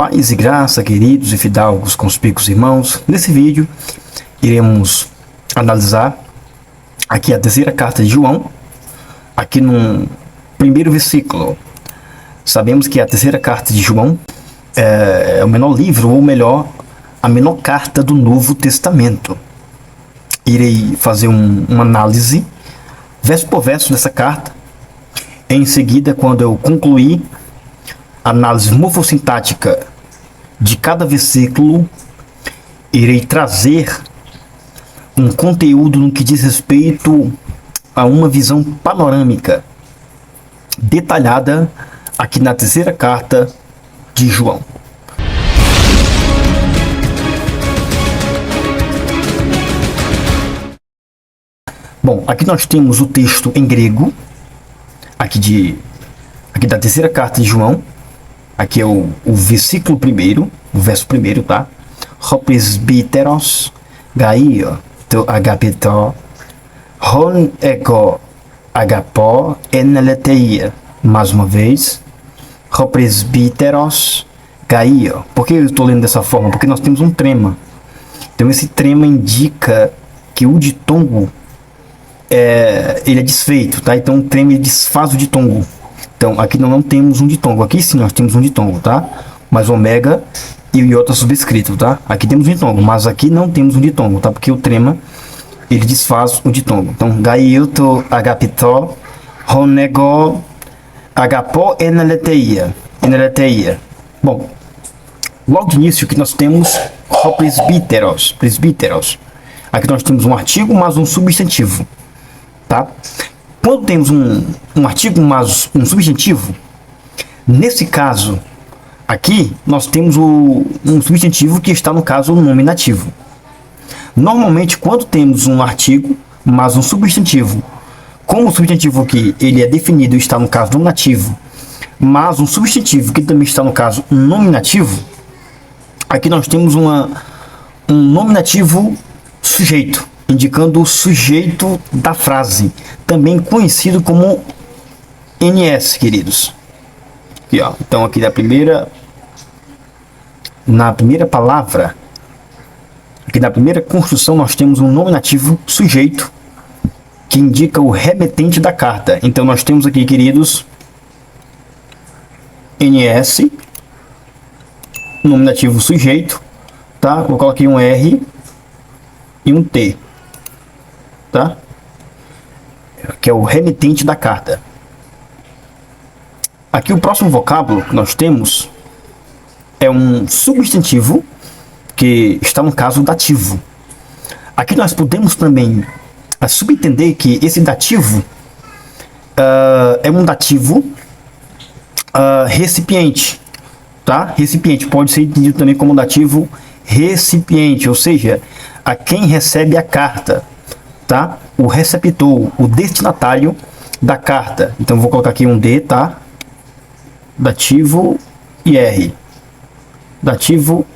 Paz e graça, queridos e fidalgos conspícuos irmãos. Nesse vídeo, iremos analisar aqui a terceira carta de João, aqui no primeiro versículo. Sabemos que a terceira carta de João é o menor livro, ou melhor, a menor carta do Novo Testamento. Irei fazer uma análise, verso por verso, dessa carta. Em seguida, quando eu concluir a análise morfossintática de cada versículo, irei trazer um conteúdo no que diz respeito a uma visão panorâmica detalhada aqui na terceira carta de João. Bom, aqui nós temos o texto em grego, aqui da terceira carta de João. Aqui é o versículo primeiro, o verso primeiro, tá? Ho presbíteros gaio to agapeto, hon ego agapó eneleteia. Mais uma vez, ho presbíteros gaio. Por que eu estou lendo dessa forma? Porque nós temos um trema. Então esse trema indica que o ditongo ele é desfeito, tá? Então o trema ele desfaz o ditongo. Então, aqui não temos um ditongo. Aqui sim nós temos um ditongo, tá? Mas ômega e o iota subscrito, tá? Aqui temos um ditongo, mas aqui não temos um ditongo, tá? Porque o trema, ele desfaz o ditongo. Então, gaioto agapitó, ronego agapó eneleteia. Bom, logo de início que nós temos o presbíteros. Aqui nós temos um artigo, mas um substantivo, tá? Quando temos um artigo, mas um substantivo, nesse caso aqui, nós temos um substantivo que está no caso nominativo. Normalmente, quando temos um artigo, mas um substantivo, como o substantivo aqui ele é definido e está no caso nominativo, mas um substantivo que também está no caso nominativo, aqui nós temos um nominativo sujeito, indicando o sujeito da frase, também conhecido como NS, queridos. Aqui, ó. Então, aqui na primeira palavra, aqui na primeira construção, nós temos um nominativo sujeito, que indica o remetente da carta. Então, nós temos aqui, queridos, NS, nominativo sujeito, tá? Eu coloquei um R e um T. Tá? Que é o remetente da carta. Aqui o próximo vocábulo que nós temos é um substantivo que está no caso dativo. Aqui nós podemos também subentender que esse dativo é um dativo recipiente, tá? Recipiente pode ser entendido também como dativo recipiente, ou seja, a quem recebe a carta. Tá? O receptor, o destinatário da carta. Então vou colocar aqui um D, tá? Dativo e R. Dativo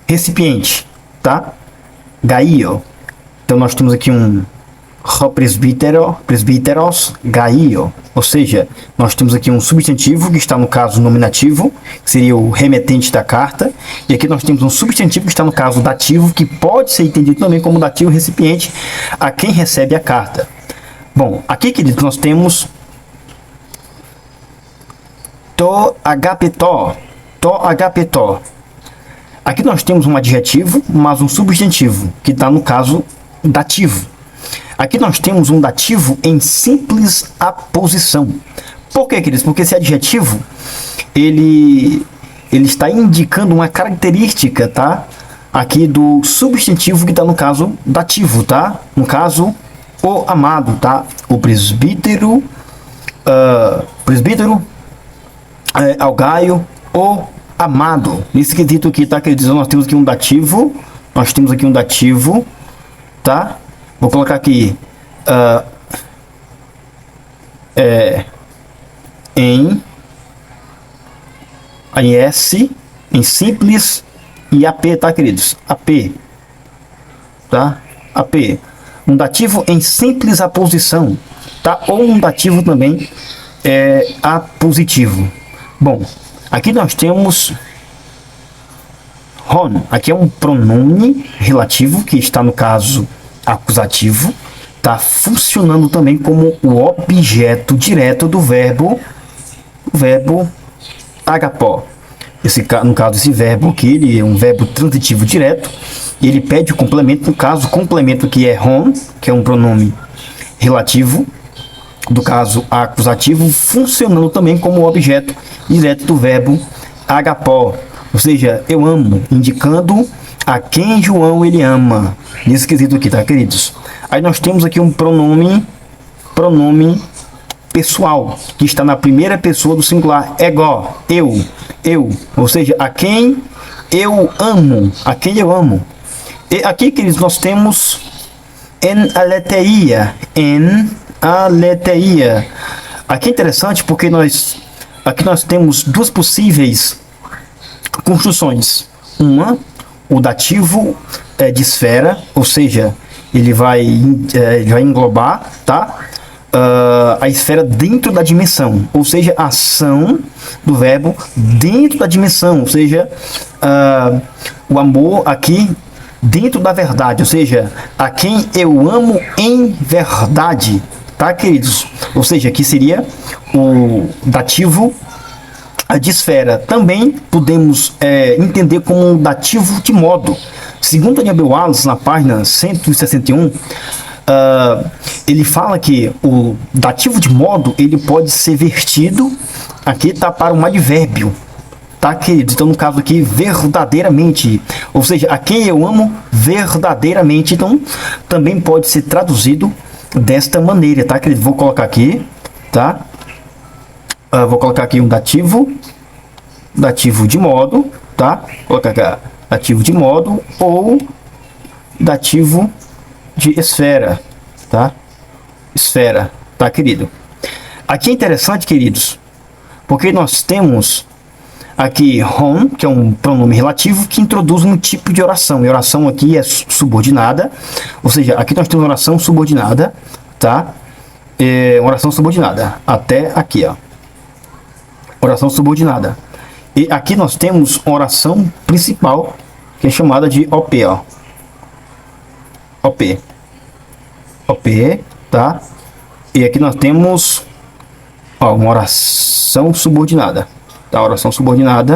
recipiente, tá? Gaio. Então nós temos aqui um presbíteros gaio, ou seja, nós temos aqui um substantivo que está no caso nominativo, que seria o remetente da carta, e aqui nós temos um substantivo que está no caso dativo, que pode ser entendido também como dativo recipiente a quem recebe a carta. Bom, aqui, queridos, nós temos to agapetó. Aqui nós temos um adjetivo, mas um substantivo, que está no caso dativo. Aqui nós temos um dativo em simples aposição. Por quê, queridos? Porque esse adjetivo, ele está indicando uma característica, tá? Aqui do substantivo que está no caso dativo, tá? No caso, o amado, tá? O presbítero, algaio, o amado. Nesse quesito aqui, tá, queridos? Nós temos aqui um dativo, tá? Vou colocar aqui em S, em simples e AP, tá, queridos? AP, tá? AP. Um dativo em simples aposição, tá? Ou um dativo também apositivo. Bom, Aqui nós temos hon. Aqui é um pronome relativo que está no caso acusativo, está funcionando também como o objeto direto do verbo agapó. No caso, esse verbo aqui, ele é um verbo transitivo direto, e ele pede o complemento. No caso, o complemento aqui é hon, que é um pronome relativo, do caso acusativo, funcionando também como objeto direto do verbo agapó, ou seja, eu amo, indicando a quem João ele ama, nesse quesito aqui, tá, queridos? Aí nós temos aqui um pronome pessoal, que está na primeira pessoa do singular, ego, eu, ou seja, a quem eu amo, E aqui, queridos, nós temos en aletheia. Aqui é interessante porque aqui nós temos duas possíveis construções. Uma, o dativo de esfera, ou seja, ele vai englobar, tá? A esfera dentro da dimensão, ou seja, a ação do verbo dentro da dimensão, ou seja, o amor aqui dentro da verdade, ou seja, a quem eu amo em verdade, tá, queridos? Ou seja, aqui seria o dativo de esfera. Também podemos entender como um dativo de modo. Segundo Daniel Wallace, na página 161, ele fala que o dativo de modo ele pode ser vertido aqui, tá, para um advérbio, tá, queridos? Então, no caso aqui, verdadeiramente, ou seja, a quem eu amo verdadeiramente. Então, também pode ser traduzido desta maneira, tá, queridos? Vou colocar aqui, tá? Vou colocar aqui um dativo de modo, tá? Vou colocar aqui, dativo de modo ou dativo de esfera, tá? Esfera, tá, querido? Aqui é interessante, queridos, porque nós temos aqui hon, que é um pronome relativo que introduz um tipo de oração. E a oração aqui é subordinada, ou seja, aqui nós temos oração subordinada, tá? Oração subordinada, até aqui, ó. Oração subordinada. E aqui nós temos oração principal, que é chamada de OP, ó. OP, tá? E aqui nós temos, ó, uma oração subordinada, tá? A oração subordinada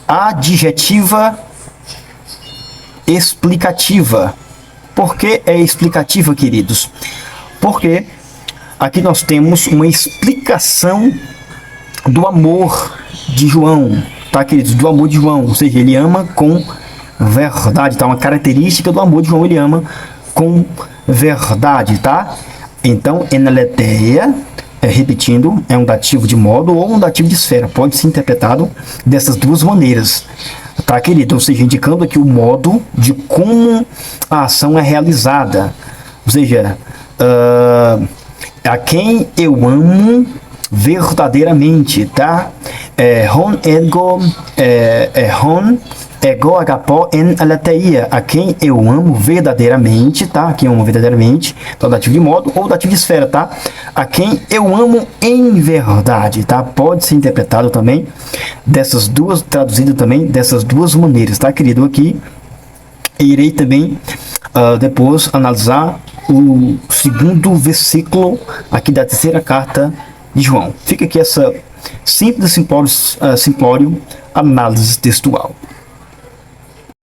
adjetiva explicativa. Por que é explicativa, queridos? Porque aqui nós temos uma explicação do amor de João, tá, queridos? Do amor de João, ou seja, ele ama com verdade, tá? Uma característica do amor de João, ele ama com verdade, tá? Então, enaletheia, repetindo, é um dativo de modo ou um dativo de esfera. Pode ser interpretado dessas duas maneiras, tá, querido? Ou seja, indicando aqui o modo de como a ação é realizada. Ou seja, a quem eu amo verdadeiramente, tá? Hon ego agapó en aletheia, a quem eu amo verdadeiramente, tá? A quem eu amo verdadeiramente, tá? O dativo de modo ou dativo de esfera, tá? A quem eu amo em verdade, tá? Pode ser interpretado também dessas duas, traduzido também dessas duas maneiras, tá, querido? Aqui irei também depois analisar o segundo versículo aqui da terceira carta de João. Fica aqui essa simples, simplório análise textual.